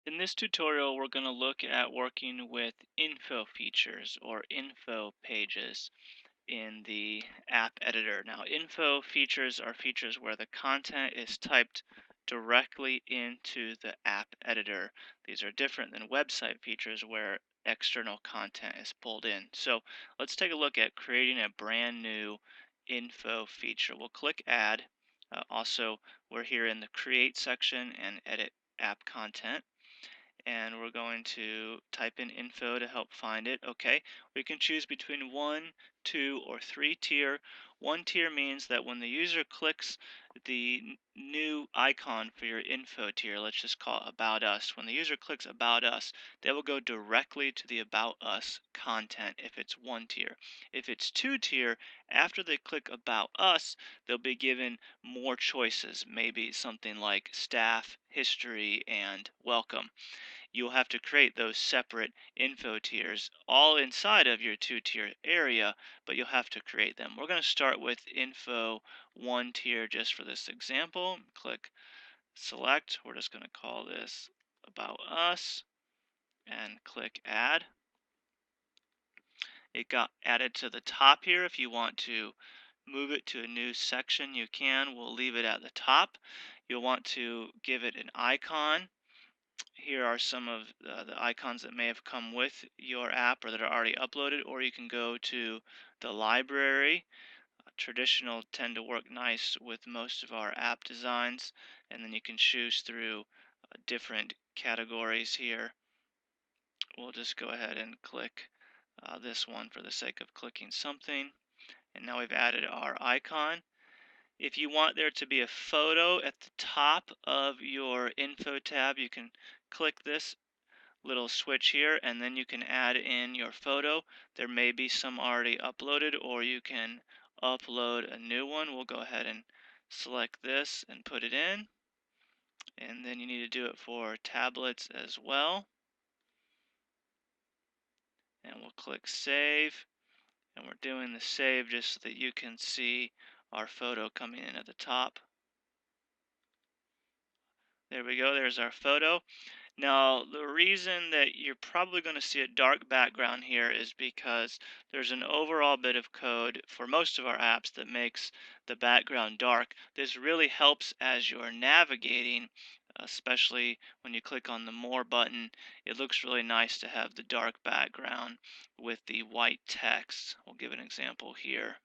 In this tutorial, we're going to look at working with info features or info pages in the app editor. Now, info features are features where the content is typed directly into the app editor. These are different than website features where external content is pulled in. So let's take a look at creating a brand new info feature. We'll click Add. Also, we're here in the Create section and Edit App Content, and we're going to type in info to help find it. Okay, we can choose between one, two, or three tier. One tier means that when the user clicks the new icon for your info tier, let's just call it About Us. When the user clicks About Us, they will go directly to the About Us content if it's one tier. If it's two tier, after they click About Us, they'll be given more choices, maybe something like staff, history, and welcome. You'll have to create those separate info tiers all inside of your two-tier area, but you'll have to create them. We're going to start with info one tier just for this example. Click select. We're just going to call this About Us and click add. It got added to the top here. If you want to move it to a new section, you can. We'll leave it at the top. You'll want to give it an icon. Here are some of the icons that may have come with your app or that are already uploaded, or you can go to the library. Traditional tend to work nice with most of our app designs, and then you can choose through different categories here. We'll just go ahead and click this one for the sake of clicking something, and now we've added our icon. If you want there to be a photo at the top of your info tab, you can click this little switch here, and then you can add in your photo. There may be some already uploaded, or you can upload a new one. We'll go ahead and select this and put it in, and then you need to do it for tablets as well. And we'll click save, and we're doing the save just so that you can see our photo coming in at the top. There we go, there's our photo. Now, the reason that you're probably going to see a dark background here is because there's an overall bit of code for most of our apps that makes the background dark. This really helps as you're navigating, especially when you click on the More button. It looks really nice to have the dark background with the white text. We'll give an example here.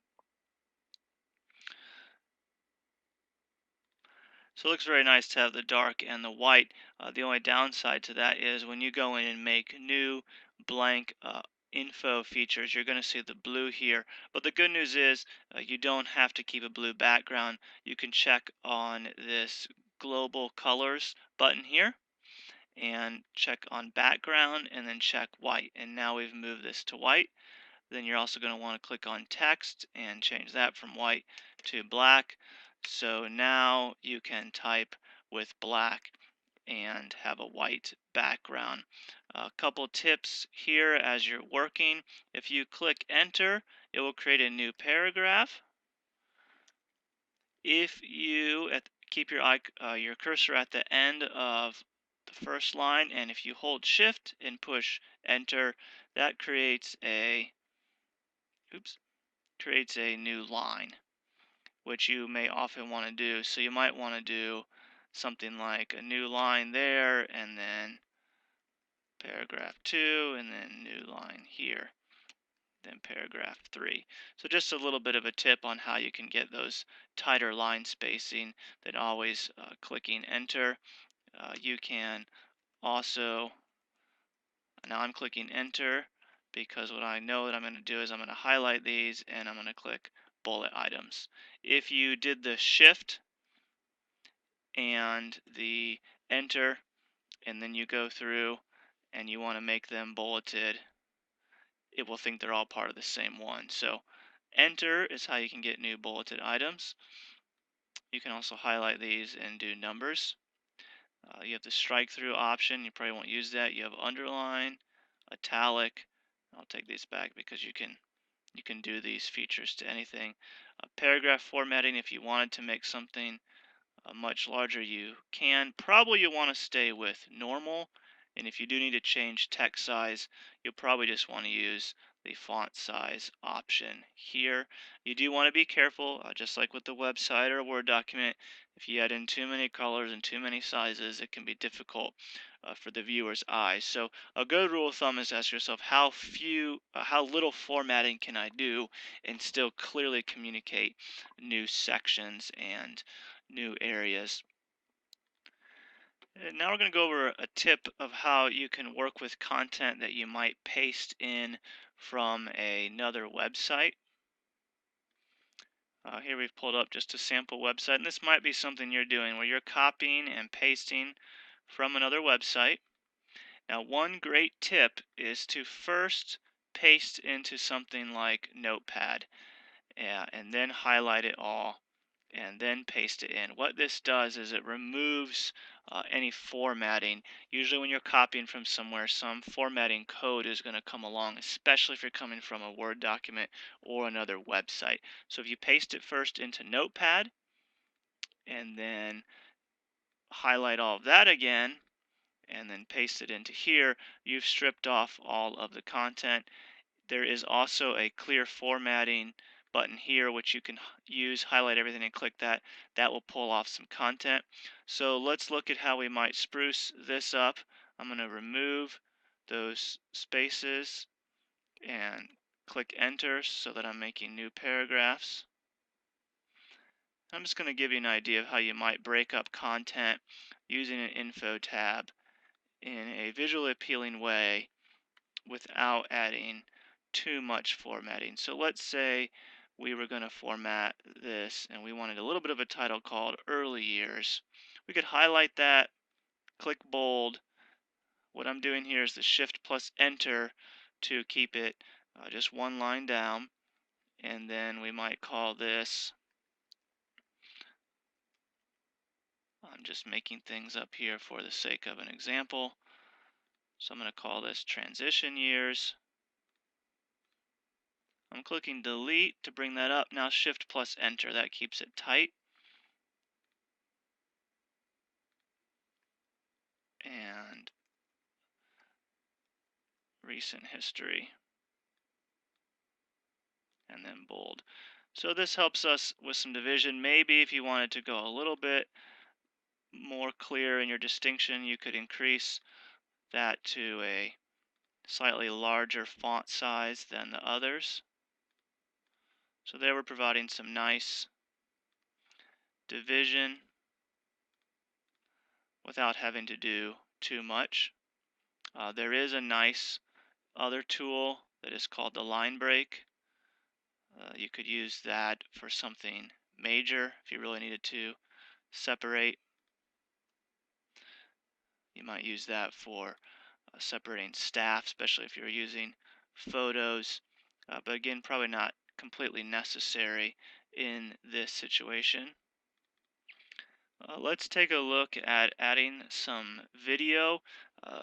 So it looks very nice to have the dark and the white. The only downside to that is when you go in and make new blank info features, you're going to see the blue here. But the good news is you don't have to keep a blue background. You can check on this global colors button here and check on background and then check white. And now we've moved this to white. Then you're also going to want to click on text and change that from white to black. So now you can type with black and have a white background. A couple tips here as you're working. If you click enter, it will create a new paragraph. If you keep your cursor at the end of the first line, and if you hold shift and push enter, that oops, creates a new line, which you may often want to do. So you might want to do something like a new line there, and then paragraph 2, and then new line here, then paragraph 3. So just a little bit of a tip on how you can get those tighter line spacing than always clicking enter. You can also, now I'm clicking enter because what I know that I'm going to do is I'm going to highlight these and I'm going to click bullet items. If you did the shift and the enter and then you go through and you want to make them bulleted, it will think they're all part of the same one. So enter is how you can get new bulleted items. You can also highlight these and do numbers. You have the strike through option. You probably won't use that. You have underline, italic. I'll take these back because you can do these features to anything. Paragraph formatting, if you wanted to make something much larger, you can. Probably you want to stay with normal And if you do need to change text size, you'll probably just want to use the font size option here. You do want to be careful, just like with the website or a Word document. If you add in too many colors and too many sizes, it can be difficult for the viewer's eyes. So a good rule of thumb is ask yourself how little formatting can I do and still clearly communicate new sections and new areas. And now we're going to go over a tip of how you can work with content that you might paste in from another website. Here we've pulled up just a sample website, and this might be something you're doing where you're copying and pasting from another website. Now, one great tip is to first paste into something like Notepad, and then highlight it all and then paste it in. What this does is it removes any formatting. Usually when you're copying from somewhere, some formatting code is going to come along, especially if you're coming from a Word document or another website. So if you paste it first into Notepad and then highlight all of that again and then paste it into here, you've stripped off all of the content. There is also a clear formatting button here, which you can use, highlight everything and click that. That will pull off some content. So let's look at how we might spruce this up. I'm going to remove those spaces and click enter so that I'm making new paragraphs. I'm just going to give you an idea of how you might break up content using an info tab in a visually appealing way without adding too much formatting. So let's say we were going to format this and we wanted a little bit of a title called Early Years. We could highlight that, click bold. What I'm doing here is the Shift plus Enter to keep it just one line down. And then we might call this, I'm just making things up here for the sake of an example. So I'm going to call this Transition Years. I'm clicking delete to bring that up. Now Shift plus Enter, that keeps it tight. And recent history, and then bold. So this helps us with some division. Maybe if you wanted to go a little bit more clear in your distinction, you could increase that to a slightly larger font size than the others. So there we're providing some nice division without having to do too much. There is a nice other tool that is called the line break. You could use that for something major if you really needed to separate. You might use that for separating staff, especially if you're using photos. But again, probably not completely necessary in this situation. Let's take a look at adding some video.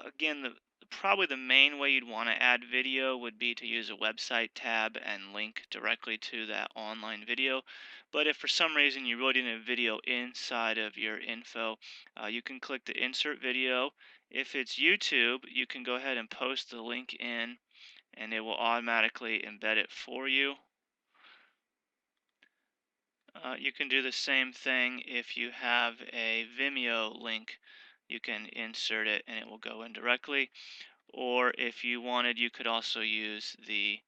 Again, probably the main way you'd want to add video would be to use a website tab and link directly to that online video. But if for some reason you really need a video inside of your info, you can click the insert video. If it's YouTube, you can go ahead and post the link in and it will automatically embed it for you. You can do the same thing if you have a Vimeo link. You can insert it and it will go in directly. Or if you wanted, you could also use the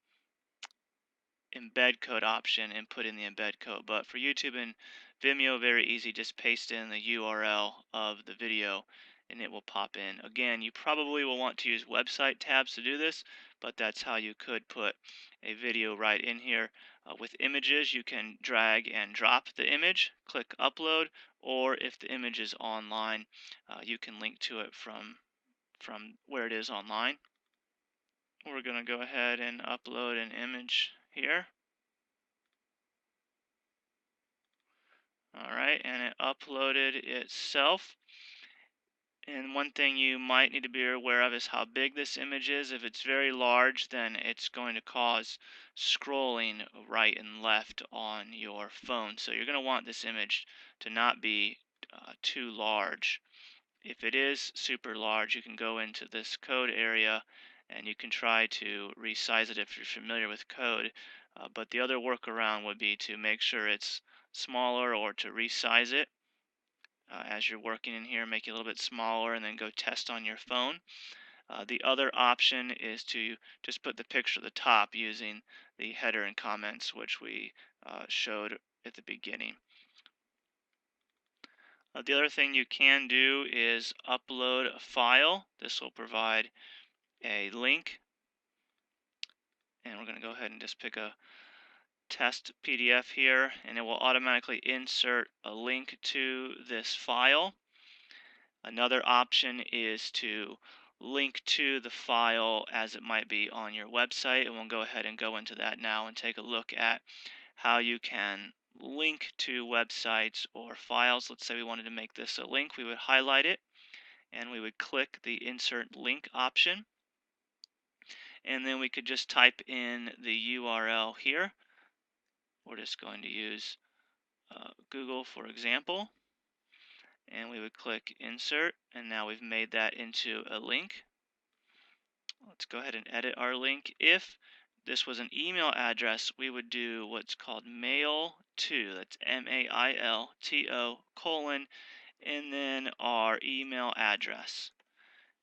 embed code option and put in the embed code. But for YouTube and Vimeo, very easy. Just paste in the URL of the video and it will pop in. Again, you probably will want to use website tabs to do this, but that's how you could put a video right in here. With images, you can drag and drop the image, click upload, or if the image is online, you can link to it from where it is online. We're going to go ahead and upload an image here. Alright, and it uploaded itself. And one thing you might need to be aware of is how big this image is. If it's very large, then it's going to cause scrolling right and left on your phone. So you're going to want this image to not be too large. If it is super large, you can go into this code area and you can try to resize it if you're familiar with code. But the other workaround would be to make sure it's smaller or to resize it as you're working in here, make it a little bit smaller and then go test on your phone. The other option is to just put the picture at the top using the header and comments, which we showed at the beginning. The other thing you can do is upload a file. This will provide a link, and we're going to go ahead and just pick a test PDF here, and it will automatically insert a link to this file. Another option is to link to the file as it might be on your website, and we'll go ahead and go into that now and take a look at how you can link to websites or files. Let's say we wanted to make this a link. We would highlight it and we would click the insert link option, and then we could just type in the URL here. We're just going to use Google for example, and we would click insert, and now we've made that into a link. Let's go ahead and edit our link. If this was an email address, we would do what's called mail to, that's MAILTO colon, and then our email address.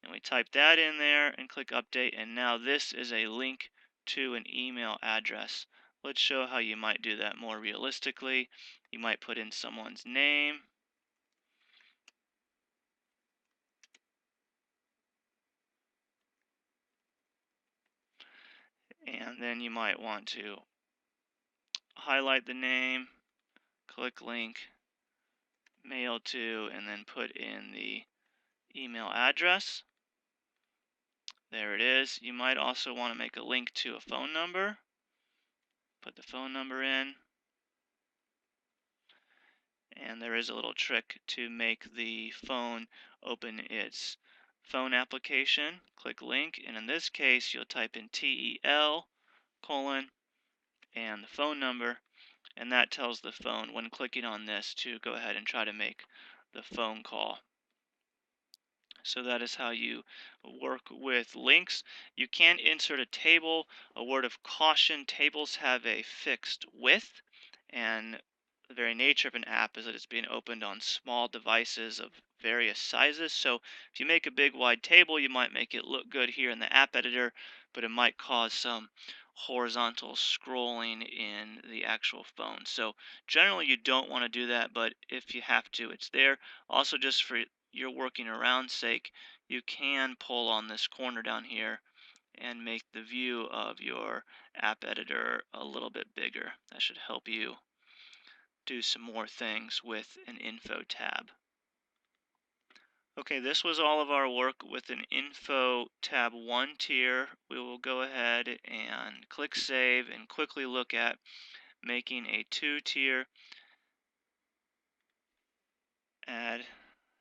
And we type that in there and click update, and now this is a link to an email address. Let's show how you might do that more realistically. You might put in someone's name, and then you might want to highlight the name, click link, mail to, and then put in the email address. There it is. You might also want to make a link to a phone number. Put the phone number in. And there is a little trick to make the phone open its phone application. Click link, and in this case, you'll type in TEL colon and the phone number, and that tells the phone when clicking on this to go ahead and try to make the phone call. So that is how you work with links. You can insert a table. A word of caution, tables have a fixed width, and the very nature of an app is that it's being opened on small devices of various sizes. So if you make a big wide table, you might make it look good here in the app editor, but it might cause some horizontal scrolling in the actual phone. So generally you don't want to do that, but if you have to, it's there. Also, just for your working around sake, you can pull on this corner down here and make the view of your app editor a little bit bigger. That should help you do some more things with an info tab. Okay, this was all of our work with an info tab 1 tier. We will go ahead and click save and quickly look at making a 2 tier. Add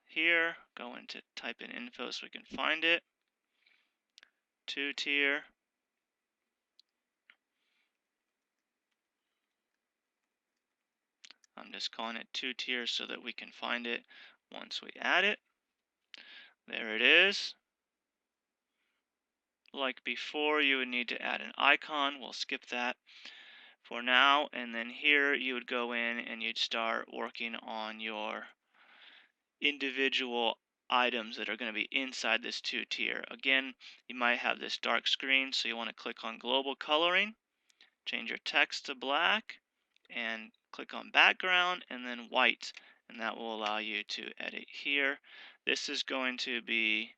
here, go into type in info so we can find it. 2 tier. I'm just calling it 2 tiers so that we can find it once we add it. There it is. Like before, you would need to add an icon. We'll skip that for now. And then here you would go in and you'd start working on your individual items that are going to be inside this 2 tier. Again, you might have this dark screen, so you want to click on global coloring, change your text to black, and click on background and then white, and that will allow you to edit here. This is going to be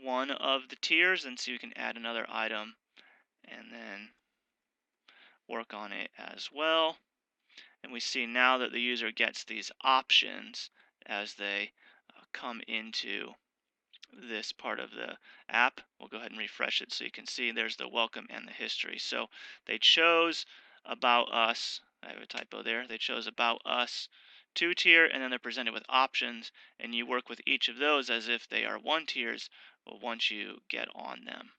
one of the tiers, and so you can add another item and then work on it as well. And we see now that the user gets these options as they come into this part of the app. We'll go ahead and refresh it so you can see there's the welcome and the history. So they chose about us. I have a typo there. They chose about us 2 tier, and then they're presented with options, and you work with each of those as if they are 1 tiers once you get on them.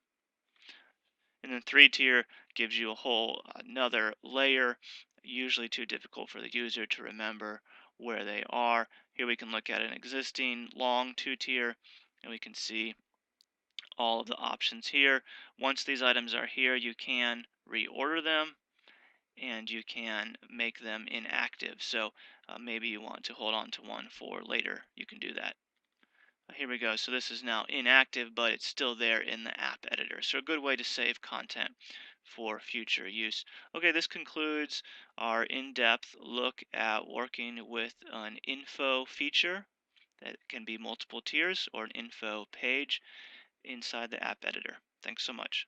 And then 3 tier gives you a whole another layer, usually too difficult for the user to remember where they are. Here we can look at an existing long two-tier, and we can see all of the options here. Once these items are here, you can reorder them and you can make them inactive. So maybe you want to hold on to one for later. You can do that. Here we go. So this is now inactive, but it's still there in the app editor. So a good way to save content for future use. Okay, this concludes our in-depth look at working with an info feature that can be multiple tiers or an info page inside the app editor. Thanks so much.